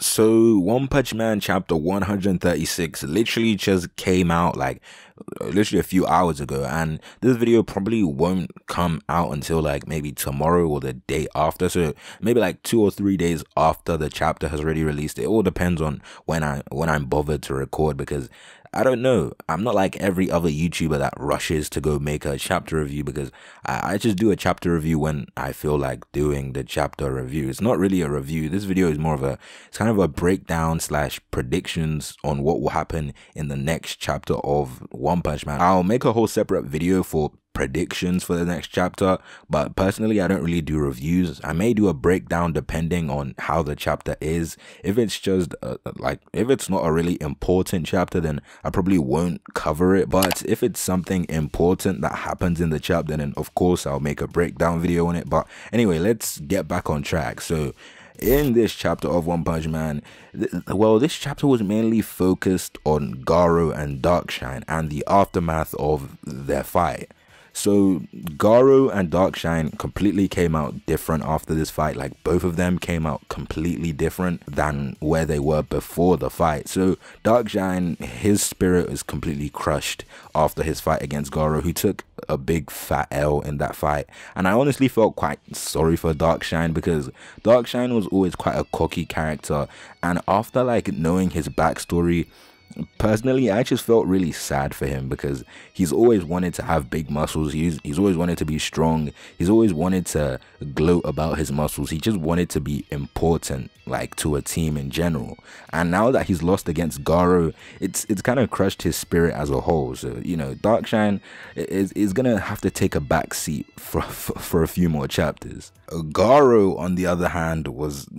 So One Punch Man chapter 136 literally just came out like literally a few hours ago, and this video probably won't come out until like maybe tomorrow or the day after, so maybe like 2 or 3 days after the chapter has already released. It all depends on when I'm bothered to record, because I don't know, I'm not like every other YouTuber that rushes to go make a chapter review, because I just do a chapter review when I feel like doing the chapter review. It's not really a review. This video is more of it's kind of a breakdown slash predictions on what will happen in the next chapter of One Punch Man. I'll make a whole separate video for predictions for the next chapter, but personally I don't really do reviews. I may do a breakdown depending on how the chapter is. If it's just if it's not a really important chapter, then I probably won't cover it. But if it's something important that happens in the chapter, then of course I'll make a breakdown video on it. But anyway, let's get back on track. So in this chapter of One Punch Man, this chapter was mainly focused on Garou and Darkshine and the aftermath of their fight. So Garou and Darkshine completely came out different after this fight. Like, both of them came out completely different than where they were before the fight. So Darkshine, his spirit was completely crushed after his fight against Garou, who took a big fat L in that fight. And I honestly felt quite sorry for Darkshine, because Darkshine was always quite a cocky character, and after like knowing his backstory, personally I just felt really sad for him, because he's always wanted to have big muscles. He's always wanted to be strong. He's always wanted to gloat about his muscles. He just wanted to be important, like, to a team in general. And now that he's lost against Garou, it's kind of crushed his spirit as a whole. So, you know, Darkshine is gonna have to take a back seat for a few more chapters. Garou, on the other hand,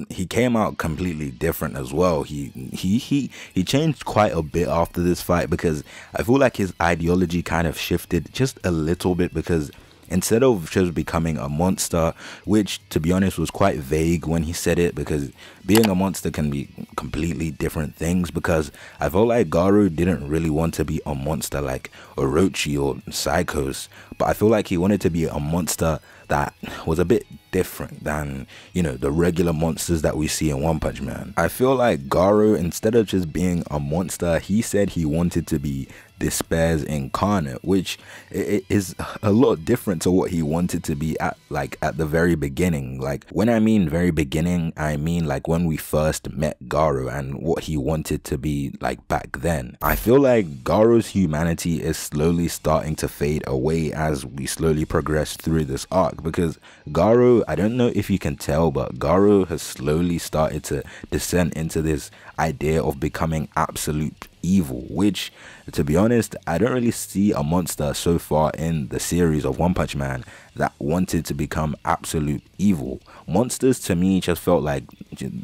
he came out completely different as well. He changed quite a bit after this fight, because I feel like his ideology kind of shifted just a little bit, because instead of just becoming a monster, which to be honest was quite vague when he said it, because being a monster can be completely different things, because I felt like Garou didn't really want to be a monster like Orochi or Psychos, but I feel like he wanted to be a monster that was a bit different than, you know, the regular monsters that we see in One Punch Man. I feel like Garou, instead of just being a monster, he said he wanted to be Despair's incarnate, which is a lot different to what he wanted to be at the very beginning. Like, when I mean very beginning, I mean like when we first met Garou and what he wanted to be like back then. I feel like Garou's humanity is slowly starting to fade away as we slowly progress through this arc, because Garou, I don't know if you can tell, but Garou has slowly started to descend into this idea of becoming absolute evil, which, to be honest, I don't really see a monster so far in the series of One Punch Man that wanted to become absolute evil. Monsters to me just felt like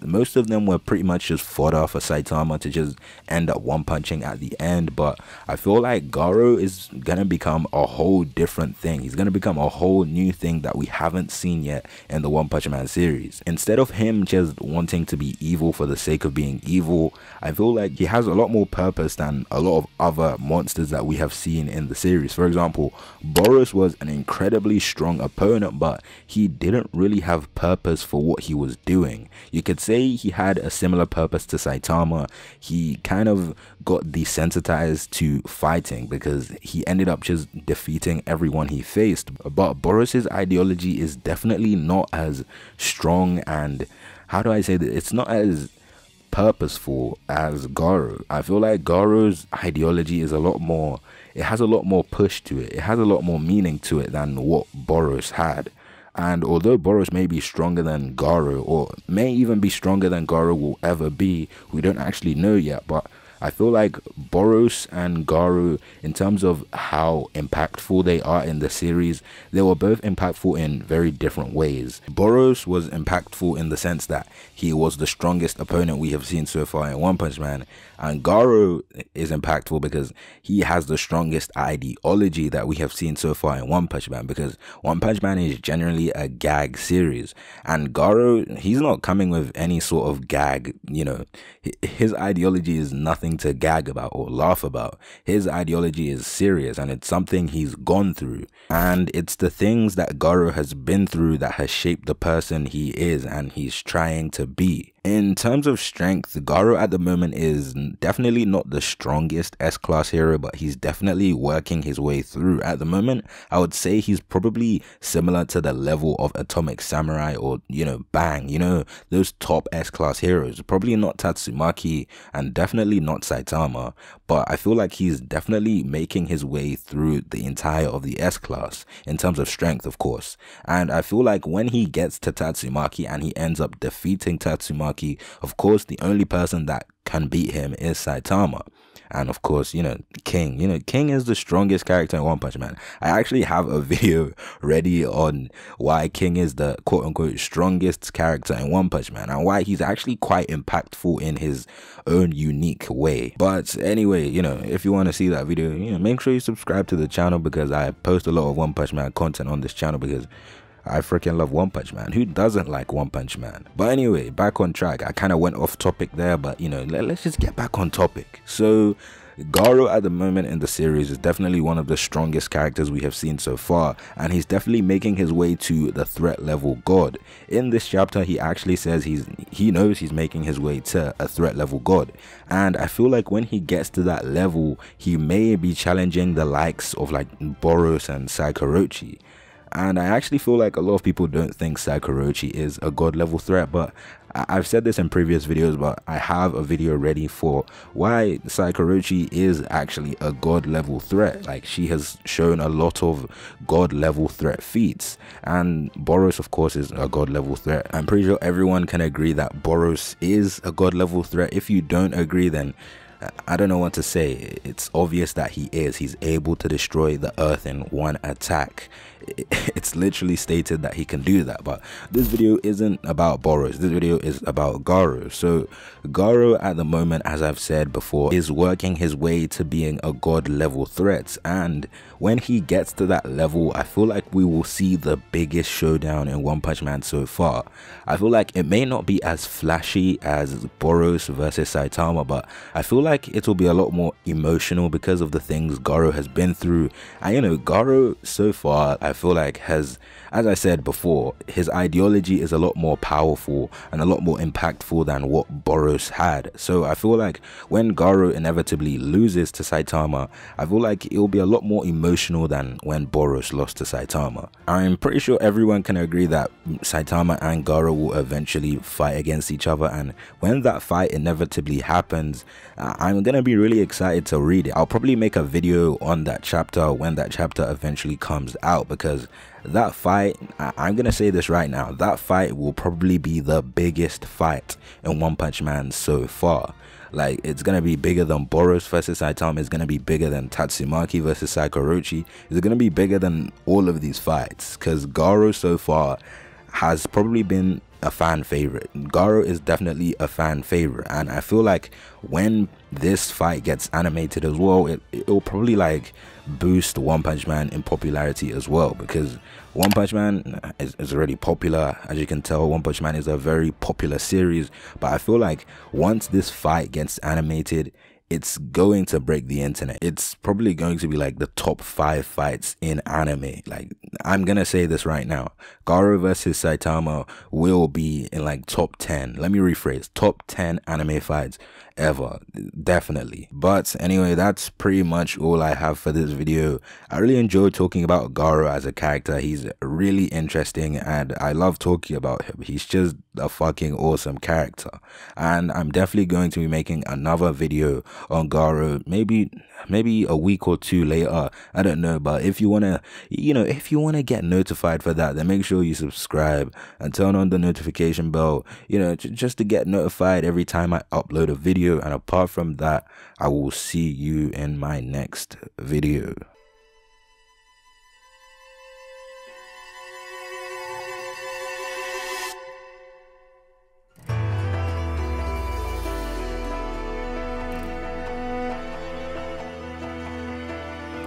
most of them were pretty much just fodder for Saitama to just end up one punching at the end, but I feel like Garou is gonna become a whole different thing. He's gonna become a whole new thing that we haven't seen yet in the One Punch Man series. Instead of him just wanting to be evil for the sake of being evil, I feel like he has a lot more purpose than a lot of other monsters that we have seen in the series. For example, Boros was an incredibly strong opponent, but he didn't really have purpose for what he was doing. You could say he had a similar purpose to Saitama. He kind of got desensitized to fighting because he ended up just defeating everyone he faced. But Boros's ideology is definitely not as strong, and how do I say that, it's not as purposeful as Garou. I feel like Garou's ideology is it has a lot more push to it. It has a lot more meaning to it than what Boros had. And although Boros may be stronger than Garou, or may even be stronger than Garou will ever be, we don't actually know yet, but I feel like Boros and Garou, in terms of how impactful they are in the series, they were both impactful in very different ways. Boros was impactful in the sense that he was the strongest opponent we have seen so far in One Punch Man, and Garou is impactful because he has the strongest ideology that we have seen so far in One Punch Man, because One Punch Man is generally a gag series, and Garou, he's not coming with any sort of gag, you know. His ideology is nothing to gag about or laugh about. His ideology is serious, and it's something he's gone through, and it's the things that Garou has been through that has shaped the person he is and he's trying to be. In terms of strength, Garou at the moment is definitely not the strongest S-class hero, but he's definitely working his way through. At the moment, I would say he's probably similar to the level of Atomic Samurai or, Bang, those top S-class heroes. Probably not Tatsumaki and definitely not Saitama, but I feel like he's definitely making his way through the entire of the S-class in terms of strength, of course. And I feel like when he gets to Tatsumaki and he ends up defeating Tatsumaki, of course, the only person that can beat him is Saitama. And of course, King. King is the strongest character in One Punch Man. I actually have a video ready on why King is the quote-unquote strongest character in One Punch Man and why he's actually quite impactful in his own unique way. But anyway, if you want to see that video, make sure you subscribe to the channel, because I post a lot of One Punch Man content on this channel, because I freaking love One Punch Man. Who doesn't like One Punch Man? But anyway, back on track. I kind of went off topic there, but let's just get back on topic. So Garou at the moment in the series is definitely one of the strongest characters we have seen so far, and he's definitely making his way to the threat level god. In this chapter, he actually says he knows he's making his way to a threat level god, and I feel like when he gets to that level, he may be challenging the likes of like Boros and Saikorochi. And I actually feel like a lot of people don't think Saikorochi is a god level threat, but I've said this in previous videos, but I have a video ready for why Saikorochi is actually a god level threat. Like, she has shown a lot of god level threat feats, and Boros of course is a god level threat. I'm pretty sure everyone can agree that Boros is a god level threat. If you don't agree, then I don't know what to say. It's obvious that he is. He's able to destroy the earth in one attack. It's literally stated that he can do that. But this video isn't about Boros. This video is about Garou. So Garou at the moment, as I've said before, is working his way to being a god level threat, and when he gets to that level, I feel like we will see the biggest showdown in One Punch Man so far. I feel like it may not be as flashy as Boros versus Saitama, but I feel like it will be a lot more emotional because of the things Garou has been through. And Garou so far, I feel like has, as I said before, his ideology is a lot more powerful and a lot more impactful than what Boros had. So I feel like when Garou inevitably loses to Saitama, I feel like it will be a lot more emotional than when Boros lost to Saitama. I'm pretty sure everyone can agree that Saitama and Garou will eventually fight against each other, and when that fight inevitably happens, I'm gonna be really excited to read it. I'll probably make a video on that chapter when that chapter eventually comes out, because that fight, I'm gonna say this right now, that fight will probably be the biggest fight in One Punch Man so far. Like, it's gonna be bigger than Boros versus Saitama. It's gonna be bigger than Tatsumaki versus Saikorochi. It's gonna be bigger than all of these fights, because Garou so far has probably been a fan favorite. Garou is definitely a fan favorite, and I feel like when this fight gets animated as well, it'll probably like boost One Punch Man in popularity as well, because One Punch Man is already popular. As you can tell, One Punch Man is a very popular series, but I feel like once this fight gets animated, it's going to break the internet. It's probably going to be like the top 5 fights in anime. Like, I'm gonna say this right now, Garou versus Saitama will be in like top 10. Let me rephrase, top 10 anime fights ever, definitely. But anyway, that's pretty much all I have for this video. I really enjoyed talking about Garou as a character. He's really interesting and I love talking about him. He's just a fucking awesome character, and I'm definitely going to be making another video on Garou maybe a week or 2 later, I don't know. But if you want to, if you want to get notified for that, then make sure you subscribe and turn on the notification bell, just to get notified every time I upload a video. And apart from that, I will see you in my next video.